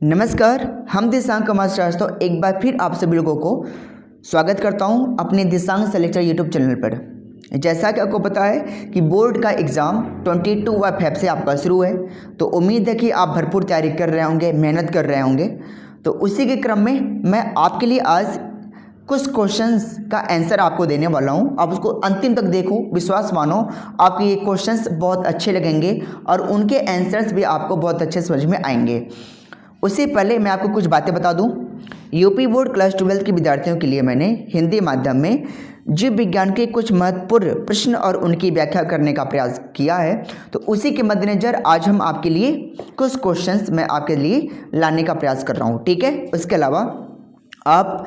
नमस्कार, हम दिशांक कुमार श्रीवास्तव एक बार फिर आप सभी लोगों को स्वागत करता हूं अपने दिशांक सेलेक्टर यूट्यूब चैनल पर। जैसा कि आपको पता है कि बोर्ड का एग्ज़ाम 22 फेब से आपका शुरू है, तो उम्मीद है कि आप भरपूर तैयारी कर रहे होंगे, मेहनत कर रहे होंगे। तो उसी के क्रम में मैं आपके लिए आज कुछ क्वेश्चंस का आंसर आपको देने वाला हूं। आप उसको अंतिम तक देखो, विश्वास मानो आपको ये क्वेश्चंस बहुत अच्छे लगेंगे और उनके आंसर्स भी आपको बहुत अच्छे समझ में आएंगे। उससे पहले मैं आपको कुछ बातें बता दूं। यूपी बोर्ड क्लास 12 के विद्यार्थियों के लिए मैंने हिंदी माध्यम में जीव विज्ञान के कुछ महत्वपूर्ण प्रश्न और उनकी व्याख्या करने का प्रयास किया है। तो उसी के मद्देनज़र आज हम आपके लिए कुछ क्वेश्चंस मैं आपके लिए लाने का प्रयास कर रहा हूँ, ठीक है। उसके अलावा आप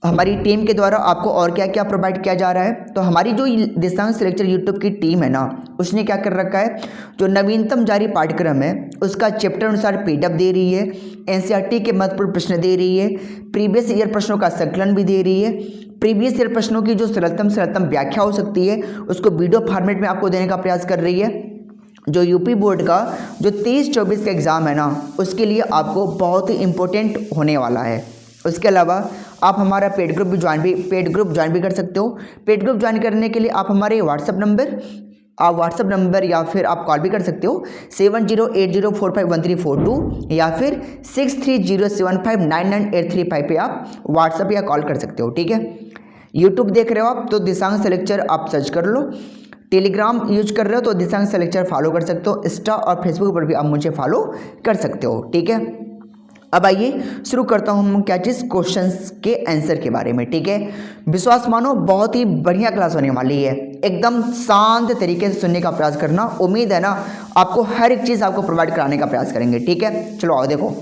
हमारी टीम के द्वारा आपको और क्या क्या प्रोवाइड किया जा रहा है, तो हमारी जो दिशांक सेलेक्टर यूट्यूब की टीम है ना, उसने क्या कर रखा है, जो नवीनतम जारी पाठ्यक्रम है उसका चैप्टर अनुसार पीडीएफ दे रही है, एनसीईआरटी के महत्वपूर्ण प्रश्न दे रही है, प्रीवियस ईयर प्रश्नों का संकलन भी दे रही है, प्रीवियस ईयर प्रश्नों की जो सरलतम व्याख्या हो सकती है उसको वीडियो फॉर्मेट में आपको देने का प्रयास कर रही है। जो यूपी बोर्ड का जो 23-24 का एग्ज़ाम है ना, उसके लिए आपको बहुत ही इम्पोर्टेंट होने वाला है। उसके अलावा आप हमारा पेड ग्रुप ज्वाइन भी कर सकते हो। पेड ग्रुप ज्वाइन करने के लिए आप हमारे व्हाट्सअप नंबर या फिर आप कॉल भी कर सकते हो 7080451342 या फिर 6307599835 पे आप व्हाट्सअप या कॉल कर सकते हो, ठीक है। यूट्यूब देख रहे हो आप तो दिशांक सेलेक्टर आप सर्च कर लो। टेलीग्राम यूज कर रहे हो तो दिशांक सेलेक्टर फॉलो कर सकते हो। इंस्टा और फेसबुक पर भी आप मुझे फॉलो कर सकते हो, ठीक है। अब आइए शुरू करता हूं हम क्या चीज़ क्वेश्चंस के आंसर के बारे में, ठीक है। विश्वास मानो बहुत ही बढ़िया क्लास होने वाली है, एकदम शांत तरीके से सुनने का प्रयास करना। उम्मीद है ना आपको हर एक चीज़ आपको प्रोवाइड कराने का प्रयास करेंगे, ठीक है। चलो आओ देखो,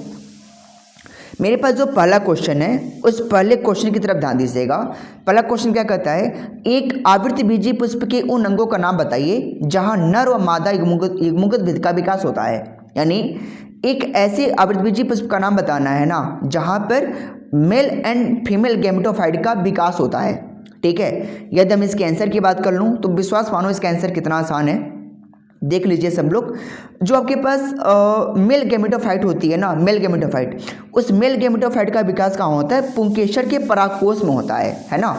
मेरे पास जो पहला क्वेश्चन है उस पहले क्वेश्चन की तरफ ध्यान दीजिएगा। पहला क्वेश्चन क्या कहता है, एक आवृतबीजी पुष्प के उन अंगों का नाम बताइए जहां नर व मादा युग्मोत्थित भित्त का विकास होता है। यानी एक ऐसे आवृतबीजी पुष्प का नाम बताना है ना जहां पर मेल एंड फीमेल गैमेटोफाइट का विकास होता है, ठीक है। यदि हम इसके आंसर की बात कर लूँ तो विश्वास मानो इसका आंसर कितना आसान है, देख लीजिए सब लोग। जो आपके पास मेल गैमेटोफाइट होती है ना, मेल गैमेटोफाइट, उस मेल गैमेटोफाइट का विकास कहाँ होता है, पुंकेसर के परागकोश में होता है ना।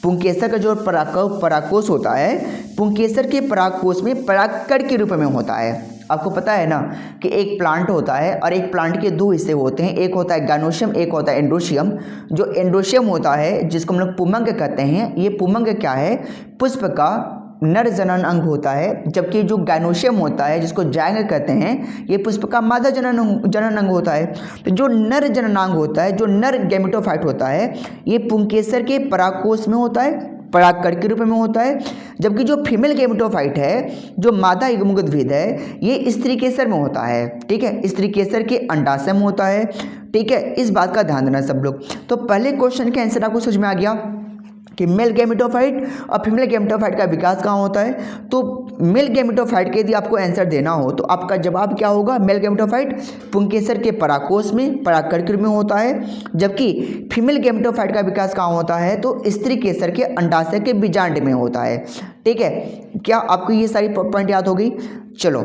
पुंकेसर का जो परागकोश होता है, पुंकेसर के परागकोश में परागकण के रूप में होता है। आपको पता है ना कि एक प्लांट होता है और एक प्लांट के दो हिस्से होते हैं, एक होता है गाइनोशियम, एक होता है एंड्रोशियम। जो एंड्रोशियम होता है जिसको हम लोग पुमंग कहते हैं, ये पुमंग क्या है, पुष्प का नर जनन अंग होता है, जबकि जो गाइनोशियम होता है जिसको जायंग कहते हैं, ये पुष्प का मादा जनन अंग होता है। तो जो नर जननांग होता है, जो नर गैमेटोफाइट होता है, ये पुंकेसर के परागकोश में होता है, परागकण के रूप में होता है। जबकि जो फीमेल गैमेटोफाइट है, जो मादा युग्मोत्थित है, ये स्त्री केसर में होता है, ठीक है। स्त्री केसर के अंडाशय में होता है, ठीक है। इस बात का ध्यान देना सब लोग। तो पहले क्वेश्चन के आंसर आपको समझ में आ गया कि मेल गैमेटोफाइट और फीमेल गैमेटोफाइट का विकास कहाँ होता है। तो मेल गैमेटोफाइट के यदि आपको आंसर देना हो तो आपका जवाब क्या होगा, मेल गैमेटोफाइट पुंकेसर के परागकोश में, परागकण में होता है। जबकि फीमेल गैमेटोफाइट का विकास कहाँ होता है, तो स्त्री केसर के अंडाशय के बीजांड में होता है, ठीक है। क्या आपको ये सारी पॉइंट याद हो गई? चलो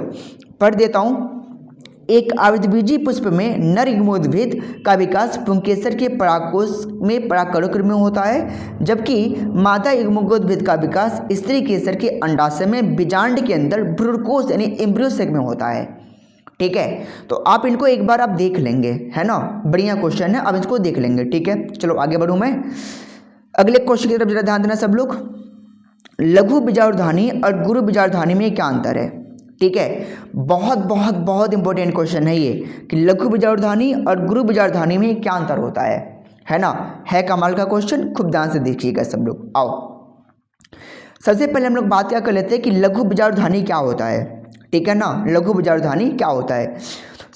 पढ़ देता हूँ। एक आवृतबीजी पुष्प में नर युग्मोद्भिद का विकास पुंकेसर के परागकोश में, परागकण में होता है, जबकि मादा युग्मोद्भिद का विकास स्त्री केसर के अंडाशय में बीजांड के अंदर भ्रूणकोश यानी एम्ब्रियो सेक में होता है, ठीक है। तो आप इनको एक बार आप देख लेंगे, है ना, बढ़िया क्वेश्चन है, अब इसको देख लेंगे, ठीक है। चलो आगे बढ़ूँ मैं अगले क्वेश्चन की तरफ जरा ध्यान देना सब लोग। लघु बीजाणुधानी और गुरु बीजाणुधानी में क्या अंतर है, ठीक है। बहुत बहुत बहुत इंपॉर्टेंट क्वेश्चन है ये कि लघु बीजाणुधानी और गुरु बीजाणुधानी में क्या अंतर होता है ना। है कमाल का क्वेश्चन, खूब ध्यान से देखिएगा सब लोग। आओ सबसे पहले हम लोग बात क्या कर लेते हैं कि लघु बीजाणुधानी क्या होता है, ठीक है ना। लघु बीजाणुधानी क्या होता है,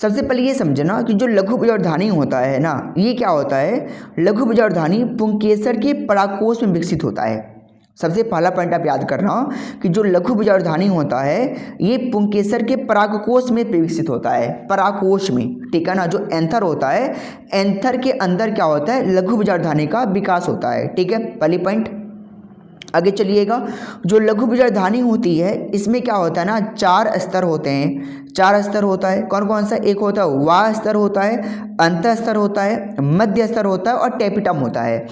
सबसे पहले ये समझना कि जो लघु बीजाणुधानी होता है ना, ये क्या होता है, लघु बीजाणुधानी पुंकेसर के परागकोश में विकसित होता है। सबसे पहला पॉइंट आप याद करना कि जो लघु बीजाणुधानी होता है ये पुंकेसर के परागकोश में विकसित होता है, परागकोश में, ठीक है ना। जो एंथर होता है, एंथर के अंदर क्या होता है, लघु बीजाणुधानी का विकास होता है, ठीक है। पहली पॉइंट। आगे चलिएगा, जो लघु बीजाणुधानी होती है इसमें क्या होता है ना, 4 स्तर होते हैं, 4 स्तर होता है। कौन कौन सा? एक होता है वाह स्तर होता है, अंत स्तर होता है, मध्य स्तर होता है और टेपिटम होता है।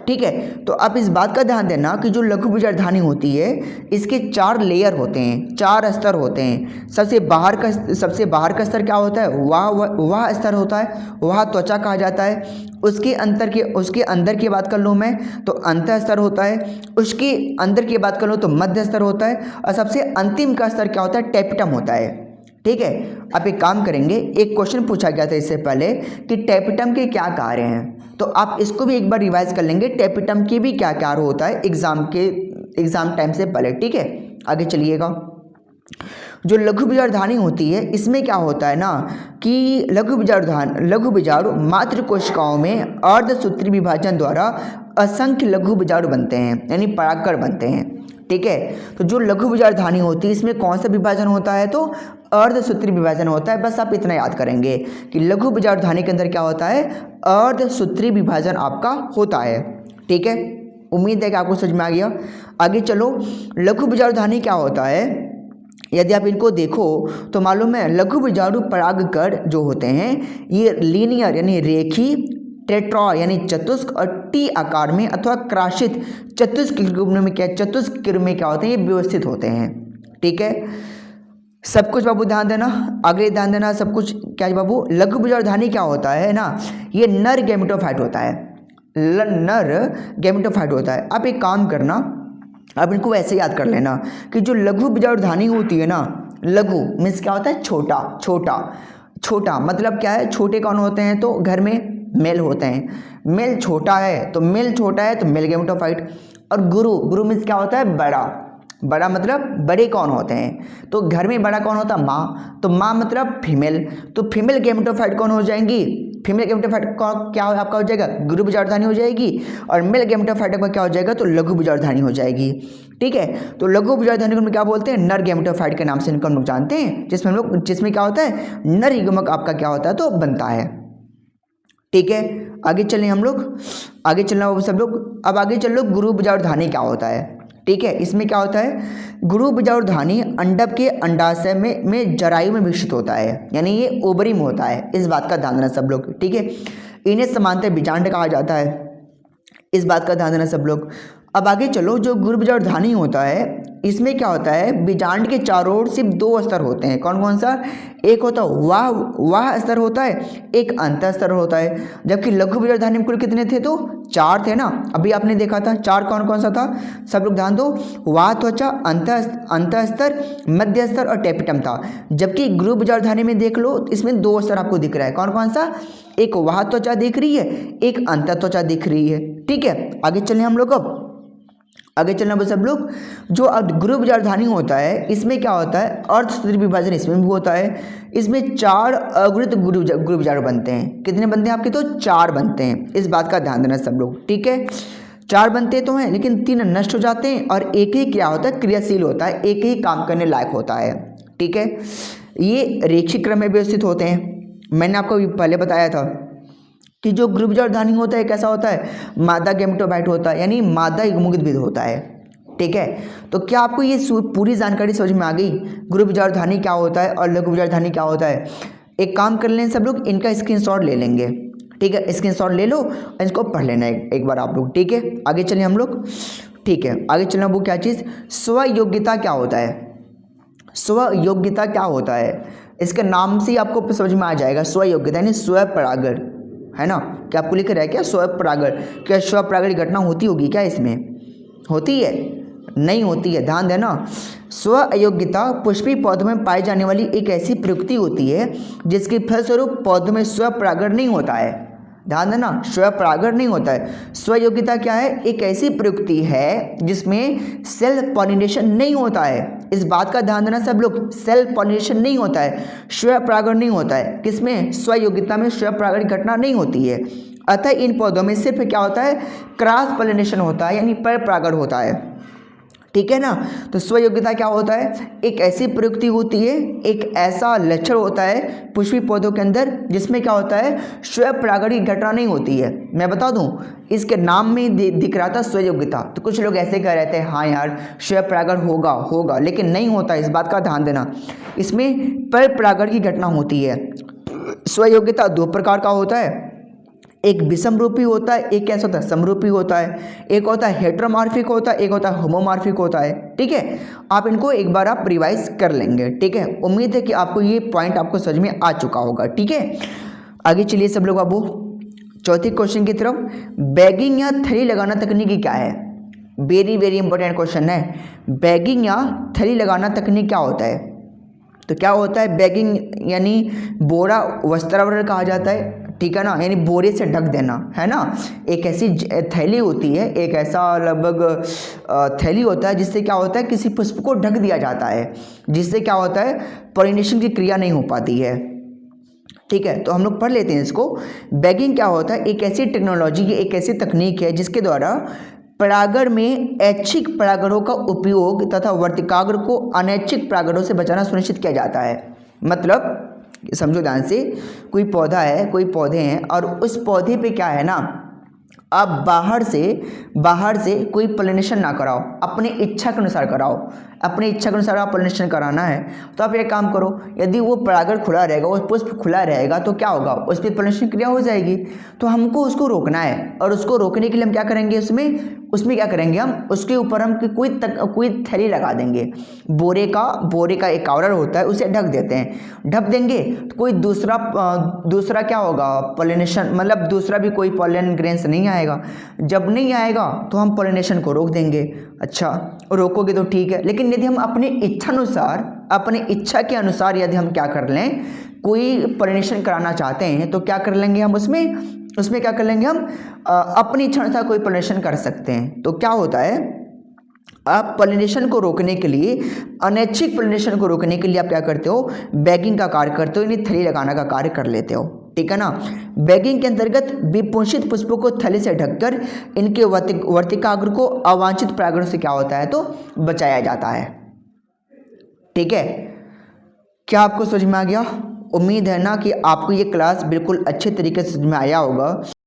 ठीक है, तो आप इस बात का ध्यान देना कि जो लघु बीजाणुधानी होती है इसके 4 लेयर होते हैं, 4 स्तर होते हैं। सबसे बाहर का स्तर क्या होता है? वाह स्तर होता है, वाह त्वचा कहा जाता है। उसके अंदर की बात कर लूँ मैं तो अंत स्तर होता है, उसके अंदर की बात कर लूँ तो मध्य स्तर होता है, और सबसे अंतिम का स्तर क्या होता है? टेपिटम होता है। ठीक है, आप एक काम करेंगे, एक क्वेश्चन पूछा गया था इससे पहले कि टेपिटम के क्या कार्य हैं, तो आप इसको भी एक बार रिवाइज कर लेंगे, टेपिटम के भी क्या कार्य होता है एग्जाम टाइम से पहले। ठीक है, आगे चलिएगा। जो लघु बीजाणुधानी होती है इसमें क्या होता है ना कि लघु बीजाणु मातृ कोशिकाओं में अर्धसूत्री विभाजन द्वारा असंख्य लघु बीजाणु बनते हैं, यानी परागकण बनते हैं। ठीक है, तो जो लघु बीजाणुधानी होती है इसमें कौन सा विभाजन होता है? तो अर्धसूत्री विभाजन होता है। बस आप इतना याद करेंगे कि लघु बीजाणुधानी के अंदर क्या होता है? अर्धसूत्री विभाजन आपका होता है। ठीक है, उम्मीद है कि आपको समझ में आ गया। आगे चलो, लघु बीजाणुधानी क्या होता है? यदि आप इनको देखो तो मालूम है लघु बीजाणु परागकण जो होते हैं ये लीनियर यानी रेखी, टेट्रा यानी चतुष्क और टी आकार में अथवा क्राशित चतुष्क में क्या होते हैं? ये व्यवस्थित होते हैं। ठीक है, सब कुछ बाबू ध्यान देना, आगे ध्यान देना सब कुछ। क्या है बाबू? लघु बीजाणुधानी क्या होता है ना, ये नर गैमेटोफाइट होता है, नर गैमेटोफाइट होता है। आप एक काम करना, आप इनको ऐसे याद कर लेना कि जो लघु बीजाणुधानी होती है ना, लघु मीन्स क्या होता है? छोटा मतलब क्या है? छोटे कौन होते हैं? तो घर में मेल होते हैं। मेल छोटा है तो मेल गैमेटोफाइट। और गुरु मीन्स क्या होता है? बड़ा मतलब बड़े कौन होते हैं? तो घर में बड़ा कौन होता है? माँ। तो माँ मतलब फीमेल, तो फीमेल गैमेटोफाइट कौन हो जाएंगी? फीमेल गैमेटोफाइट क्या आपका हो जाएगा? गुरु बीजाणुधानी हो जाएगी। और मेल गैमेटोफाइट का क्या हो जाएगा? तो लघु बीजाणुधानी हो जाएगी। ठीक है, तो लघु बीजाणुधानी को हम क्या बोलते हैं? नर गैमेटोफाइट के नाम से इनको हम लोग जानते हैं, जिसमें क्या होता है? नर युग्मक आपका क्या होता है? तो बनता है। ठीक है, आगे चलें हम लोग, आगे चलना सब लोग। अब आगे चल लो, गुरु बीजाणुधानी क्या होता है? ठीक है, इसमें क्या होता है? गुरु बीजाणुधानी अंडक के अंडाशय में जरायु में विकसित होता है, यानी ये ओवरी में होता है। इस बात का ध्यान देना सब लोग। ठीक है, इन्हें समांतर बीजांड कहा जाता है, इस बात का ध्यान देना सब लोग। अब आगे चलो, जो गुरु बीजाणुधानी होता है इसमें क्या होता है? बीजांड के चारों ओर सिर्फ 2 स्तर होते हैं। कौन कौन सा? एक होता है वाह स्तर होता है, एक अंत स्तर होता है। जबकि लघु बीजाणुधानी में कुल कितने थे? तो 4 थे ना, अभी आपने देखा था। 4 कौन कौन सा था? सब लोग ध्यान दो, वाह त्वचा, अंत स्तर, मध्य स्तर और टेपिटम था। जबकि गुरु बीजाणुधानी में देख लो, इसमें 2 स्तर आपको दिख रहा है। कौन कौन सा? एक वाह त्वचा दिख रही है, एक अंत त्वचा दिख रही है। ठीक है, आगे चलें हम लोग। अब आगे चलना बस सब लोग, जो गुरु बीजाणुधानी होता है इसमें क्या होता है? अर्धसूत्री विभाजन इसमें भी होता है। इसमें 4 अवृत गुरु बीजाणु बनते हैं। कितने बनते हैं आपके? तो 4 बनते हैं। इस बात का ध्यान देना सब लोग। ठीक है, 4 बनते तो हैं लेकिन 3 नष्ट हो जाते हैं और एक ही क्या होता है? क्रियाशील होता है, एक ही काम करने लायक होता है। ठीक है, ये रेखिक क्रम में व्यवस्थित होते हैं। मैंने आपको पहले बताया था कि जो गुरु बीजाणुधानी होता है कैसा होता है? मादा गैमेटोफाइट होता है, यानी मादा युग्मोद्भिद होता है। ठीक है, तो क्या आपको ये पूरी जानकारी समझ में आ गई? गुरु बीजाणुधानी क्या होता है और लघु बीजाणुधानी क्या होता है? एक काम कर लें सब लोग, इनका स्क्रीनशॉट ले लेंगे। ठीक है, स्क्रीनशॉट ले लो और इसको पढ़ लेना एक बार आप लोग। ठीक है, आगे चलें हम लोग। ठीक है, आगे चलना। वो क्या चीज़? स्वयोग्यता क्या होता है? स्वयोग्यता क्या होता है? इसके नाम से ही आपको समझ में आ जाएगा। स्वयोग्यता यानी स्वपरागण, है ना? क्या आपको लिख रहा है क्या? स्वपरागण। क्या स्वपरागण की घटना होती होगी क्या? इसमें होती है? नहीं होती है, ध्यान देना। स्वयोग्यता पुष्पी पौधों में पाई जाने वाली एक ऐसी प्रयुक्ति होती है जिसके फलस्वरूप पौधों में स्वपरागण नहीं होता है। ध्यान देना, स्वपरागण नहीं होता है। स्वयोग्यता क्या है? एक ऐसी प्रयुक्ति है जिसमें सेल्फ पॉलिनेशन नहीं होता है। इस बात का ध्यान देना सब लोग, सेल्फ पॉलिनेशन नहीं होता है, स्वपरागण नहीं होता है। किसमें? स्वयोग्यता में स्वपरागण की घटना नहीं होती है। अतः इन पौधों में सिर्फ क्या होता है? क्रॉस पॉलिनेशन होता है, यानी पर परागण होता है। ठीक है ना। तो स्वयोग्यता क्या होता है, एक ऐसी प्रयुक्ति होती है, एक ऐसा लक्षण होता है पुष्पी पौधों के अंदर जिसमें क्या होता है, स्व परागण की घटना नहीं होती है। मैं बता दूं, इसके नाम में ही दिख रहा था स्वयोग्यता। तो कुछ लोग ऐसे कह रहे थे हाँ यार स्व परागण होगा होगा, लेकिन नहीं होता, इस बात का ध्यान देना। इसमें पर परागण की घटना होती है। स्वयोग्यता दो प्रकार का होता है, एक विषम रूपी होता है, एक कैसा होता है, समरूपी होता है। एक होता है हेटेरोमॉर्फिक होता है, एक होता है होमोमॉर्फिक होता है। ठीक है, आप इनको एक बार आप रिवाइज कर लेंगे। ठीक है, उम्मीद है कि आपको ये पॉइंट आपको समझ में आ चुका होगा। ठीक है, आगे चलिए सब लोग बाबू चौथे क्वेश्चन की तरफ। बैगिंग या थैली लगाना तकनीकी क्या है? वेरी वेरी इंपॉर्टेंट क्वेश्चन है। बैगिंग या थैली लगाना तकनीक क्या होता है? तो क्या होता है बैगिंग, यानी बोरा वस्त्रावरण कहा जाता है। ठीक है ना, यानी बोरे से ढक देना, है ना। एक ऐसी थैली होती है, एक ऐसा लगभग थैली होता है जिससे क्या होता है, किसी पुष्प को ढक दिया जाता है, जिससे क्या होता है, पॉलिनेशन की क्रिया नहीं हो पाती है। ठीक है, तो हम लोग पढ़ लेते हैं इसको। बैगिंग क्या होता है, एक ऐसी टेक्नोलॉजी, एक ऐसी तकनीक है जिसके द्वारा परागण में ऐच्छिक परागणों का उपयोग तथा वर्तिकाग्र को अनैच्छिक परागणों से बचाना सुनिश्चित किया जाता है। मतलब समझो ध्यान से, कोई पौधा है, कोई पौधे हैं, और उस पौधे पे क्या है ना, आप बाहर से कोई पॉलिनेशन ना कराओ, अपने इच्छा के अनुसार कराओ। अपनी इच्छा के अनुसार आप पॉलिनेशन कराना है तो आप एक काम करो, यदि वो परागण खुला रहेगा, वो पुष्प खुला रहेगा, तो क्या होगा, उस पर पॉलिनेशन क्रिया हो जाएगी। तो हमको उसको रोकना है, और उसको रोकने के लिए हम क्या करेंगे, उसमें क्या करेंगे, हम उसके ऊपर हम कोई थैली लगा देंगे। बोरे का एक कवर होता है, उसे ढक देते हैं। ढक देंगे तो कोई दूसरा क्या होगा, पॉलिनेशन, मतलब दूसरा भी कोई पॉलन ग्रेन्स नहीं आएगा। जब नहीं आएगा तो हम पॉलिनेशन को रोक देंगे। अच्छा, रोकोगे तो ठीक है, लेकिन यदि हम अपने इच्छा के अनुसार यदि हम क्या कर लें, कोई पॉलिनेशन कराना चाहते हैं, तो क्या कर लेंगे हम, उसमें क्या कर लेंगे, हम अपनी इच्छा अनुसार कोई पॉलिनेशन कर सकते हैं। तो क्या होता है, आप पॉलिनेशन को रोकने के लिए, अनैच्छिक पॉलिनेशन को रोकने के लिए आप क्या करते हो, बैगिंग का कार्य करते हो, यानी थैली लगाना का कार्य कर लेते हो। ठीक है ना। बैगिंग के अंतर्गत विपुंसित पुष्पों को थैली से ढककर इनके वर्तिकाग्र को अवांछित परागण से क्या होता है, तो बचाया जाता है। ठीक है, क्या आपको समझ में आ गया? उम्मीद है ना कि आपको ये क्लास बिल्कुल अच्छे तरीके से समझ में आया होगा।